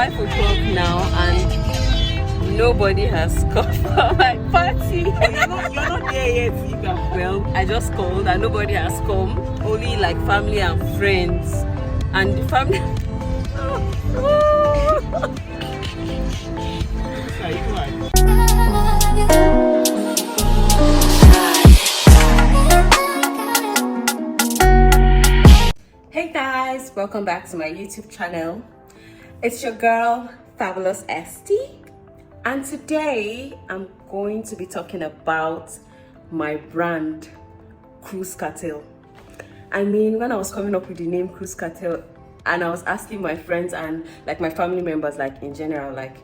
5 o'clock now and nobody has come for my party. You're not there yet either. Well, I just called and nobody has come. Only like family and friends. And the family. Hey guys, welcome back to my YouTube channel. It's your girl, Fabulous ST. And today I'm going to be talking about my brand, Cruise Cartel. I mean, when I was coming up with the name Cruise Cartel and I was asking my friends and like my family members, like in general, like,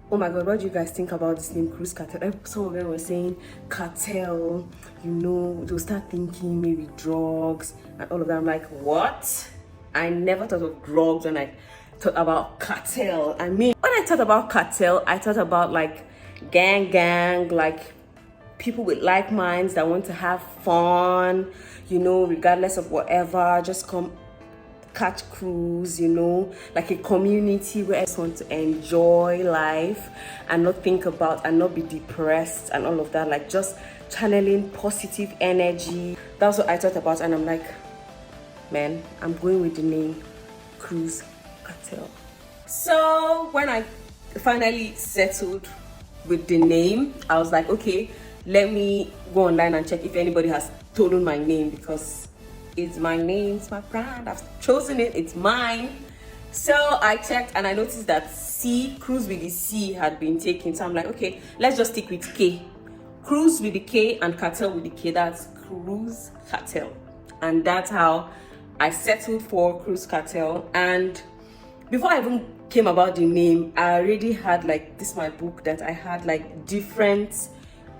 oh my god, what do you guys think about this name Cruise Cartel? Some of them were saying cartel, you know, they'll start thinking maybe drugs and all of that. I'm like, what? I never thought of drugs when I thought about cartel. I mean, when I thought about cartel, I thought about like gang, like people with like minds that want to have fun, you know, regardless of whatever, just come catch cruise, you know, like a community where I just want to enjoy life and not think about and not be depressed and all of that, like just channeling positive energy. That's what I thought about, and I'm like, man, I'm going with the name Cruise Cartel. So when I finally settled with the name, I was like, okay, let me go online and check if anybody has stolen my name, because it's my name, it's my brand, I've chosen it, it's mine. So I checked and I noticed that Cruise with the C had been taken. So I'm like, okay, let's just stick with K. Cruise with the K and Cartel with the K, that's Cruise Cartel. And that's how I settled for Cruise Cartel. And before I even came about the name, I already had like, this my book that I had like different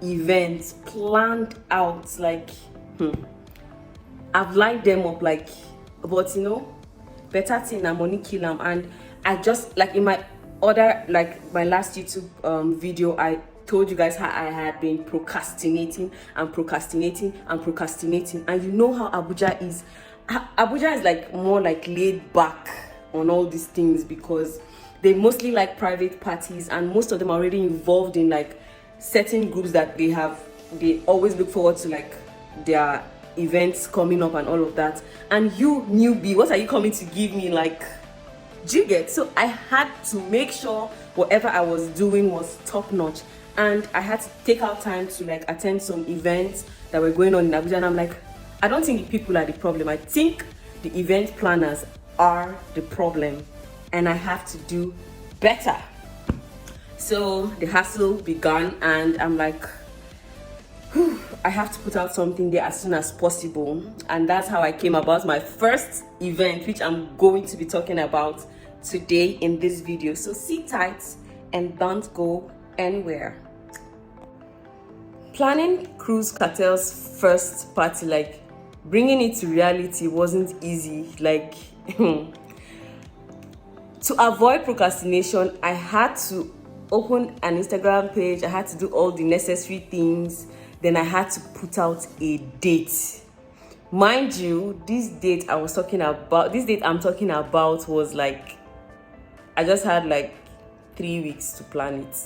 events planned out, like I've lined them up, like, but you know, better thing than money kill them. And I just, like in my other, like my last YouTube video, I told you guys how I had been procrastinating. And you know how Abuja is. Abuja is like more like laid back on all these things because they mostly like private parties, and most of them are already involved in like certain groups that they always look forward to, like their events coming up and all of that. And you newbie, what are you coming to give me? Like, do you get? So I had to make sure whatever I was doing was top notch, and I had to take out time to like attend some events that were going on in Abuja. And I'm like, I don't think the people are the problem, I think the event planners are the problem, and I have to do better. So the hassle began, and I'm like, I have to put out something there as soon as possible. And that's how I came about my first event, which I'm going to be talking about today in this video. So sit tight and don't go anywhere. Planning Cruise Cartel's first party, like bringing it to reality, wasn't easy. Like to avoid procrastination, I had to open an Instagram page. I had to do all the necessary things. Then I had to put out a date. Mind you, this date I'm talking about was like, I just had like 3 weeks to plan it.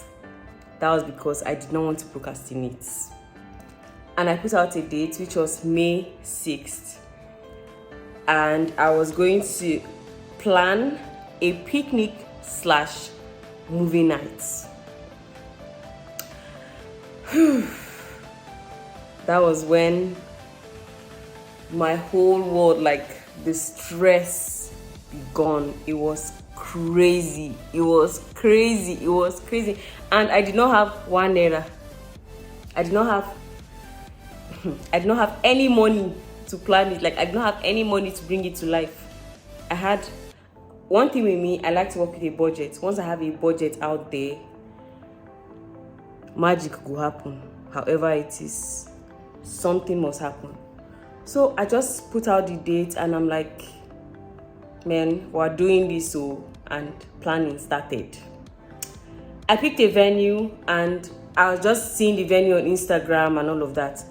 That was because I did not want to procrastinate. And I put out a date which was May 6th. And I was going to plan a picnic / movie night. That was when my whole world, like the stress began. It was crazy. And I did not have 1 naira. I did not have any money to plan it. Like I did not have any money to bring it to life. I had one thing with me, I like to work with a budget. Once I have a budget out there, magic will happen. However it is, something must happen. So I just put out the date and I'm like, man, we're doing this, and planning started. I picked a venue and I was just seeing the venue on Instagram and all of that.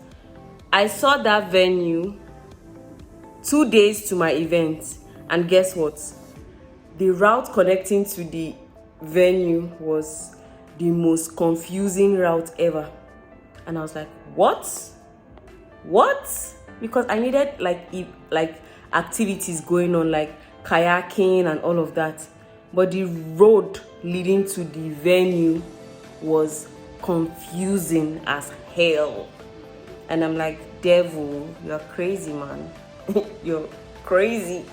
I saw that venue 2 days to my event, and guess what? The route connecting to the venue was the most confusing route ever. And I was like, what? Because I needed like activities going on, like kayaking and all of that. But the road leading to the venue was confusing as hell. And I'm like, devil, you're crazy, man. You're crazy.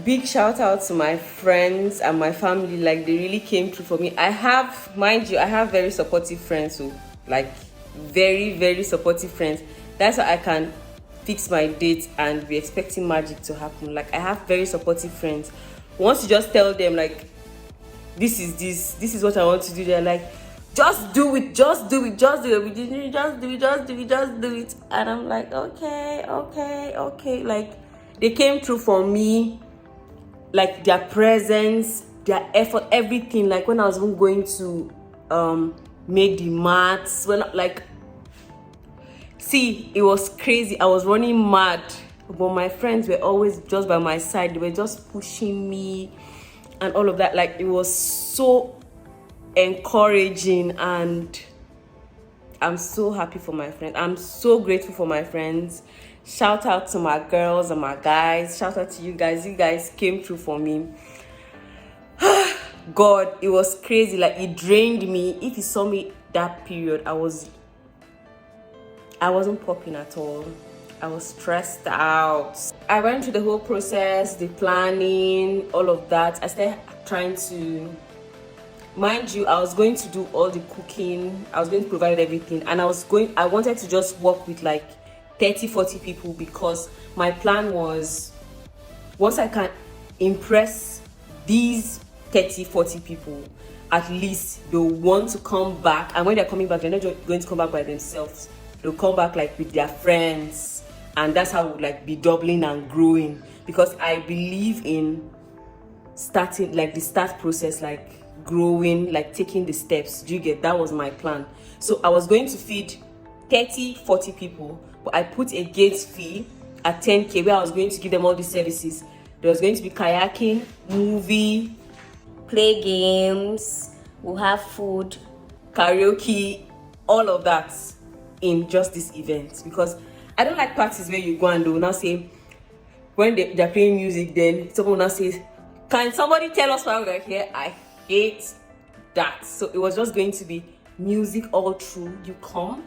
Big shout out to my friends and my family. Like, they really came through for me. I have, mind you, I have very supportive friends who, like, very, very supportive friends. That's why I can fix my date and be expecting magic to happen. Like, I have very supportive friends. Once you just tell them, like, this is what I want to do, they're like, just do it. And I'm like, okay. Like, they came through for me. Like, their presence, their effort, everything. Like, when I was even going to make the mats, when, like, see, it was crazy. I was running mad, but my friends were always just by my side. They were just pushing me and all of that. Like, it was so encouraging, and I'm so happy for my friends. I'm so grateful for my friends. Shout out to my girls and my guys. Shout out to you guys. You guys came through for me. God, it was crazy. Like, it drained me. If you saw me that period, I wasn't popping at all. I was stressed out. I went through the whole process, the planning, all of that. I started trying to, mind you, I was going to do all the cooking. I was going to provide everything. And I wanted to just work with like 30-40 people, because my plan was, once I can impress these 30-40 people, at least they'll want to come back. And when they're coming back, they're not just going to come back by themselves. They'll come back like with their friends, and that's how we'll like be doubling and growing. Because I believe in starting, like, the start process, like growing, like taking the steps. Do you get? That was my plan. So I was going to feed 30-40 people, but I put a gate fee at 10K, where I was going to give them all these services. There was going to be kayaking, movie, play games, we'll have food, karaoke, all of that in just this event. Because I don't like parties where you go and they will now say, when they're playing music, then someone will now say, can somebody tell us why we're here? I hate that. So it was just going to be music all through. You come,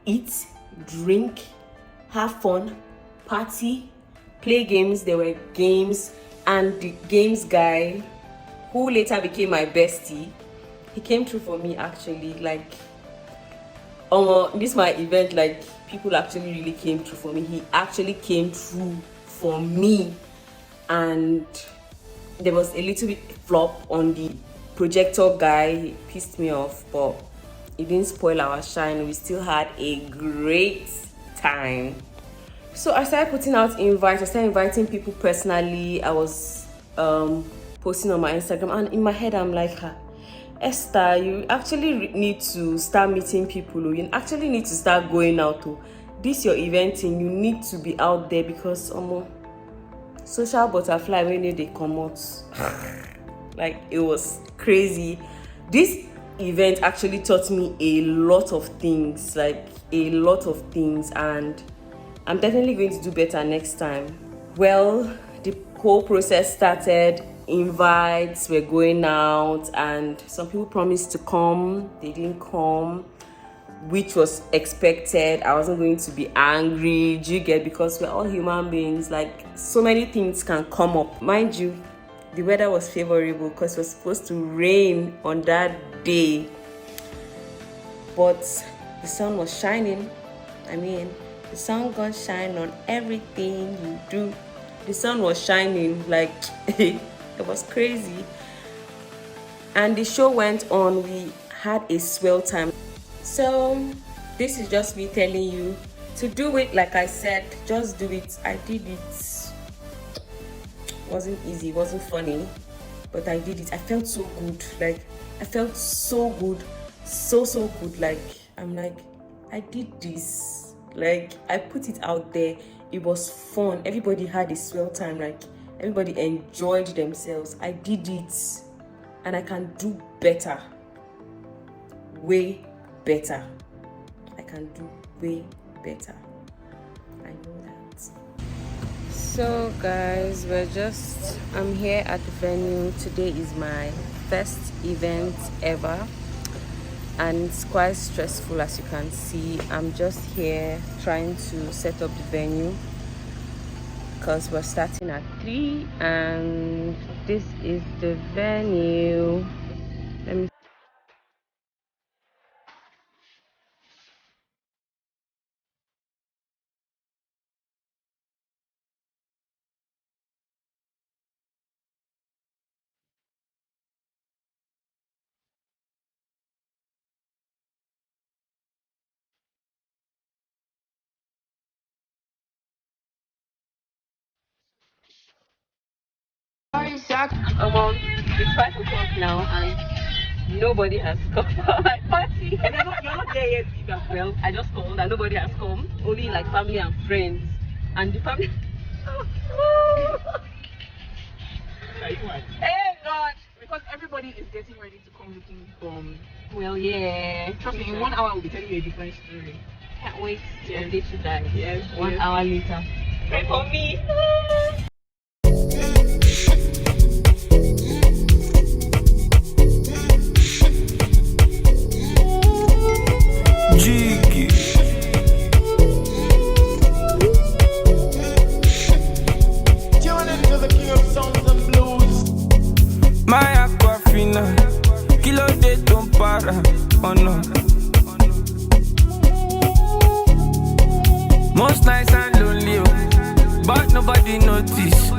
eat, drink, have fun, party, play games. There were games, and the games guy, who later became my bestie, he came through for me actually. Like, this my event, like, people actually really came through for me. He actually came through for me, and there was a little bit flop on the projector guy. He pissed me off, but it didn't spoil our shine. We still had a great time. So I started putting out invites. I started inviting people personally. I was posting on my Instagram, and in my head I'm like, Esther, you actually need to start meeting people. You actually need to start going out. This your eventing, you need to be out there, because social butterfly, when they come out, like, it was crazy. This event actually taught me a lot of things, and I'm definitely going to do better next time. Well, the whole process started. Invites were going out, and some people promised to come. They didn't come, which was expected. I wasn't going to be angry, do you get? Because we're all human beings. Like, so many things can come up. Mind you, the weather was favorable because it was supposed to rain on that day, but the sun was shining. I mean, the sun gonna shine on everything you do. The sun was shining, like, it was crazy. And the show went on. We had a swell time. So this is just me telling you to do it. Like I said, just do it. I did it. Wasn't easy, wasn't funny, but I did it. I felt so good. Like, I felt so good, so good. Like, I'm like, I did this. Like, I put it out there. It was fun. Everybody had a swell time. Like, everybody enjoyed themselves. I did it. and I can do better. Way better. I can do way better. I know that. So guys, I'm here at the venue. Today is my first event ever, and it's quite stressful. As you can see, I'm just here trying to set up the venue because we're starting at 3, and this is the venue. Let me it's 5 o'clock now, and nobody has come for my party. And you're not there yet, Eva. Well, I just called and nobody has come. Only like family and friends. And the family. Hey God! Because everybody is getting ready to come looking from. Well, yeah. Trust me, in 1 hour we'll be telling you a different story. Can't wait to Yes. update you guys. Yes. 1 hour later. Pray for me. Jiggy. Tune into the king of songs and blues. My aquafina, kilo de don't para, oh no. Most nights I'm lonely, oh, but nobody notice.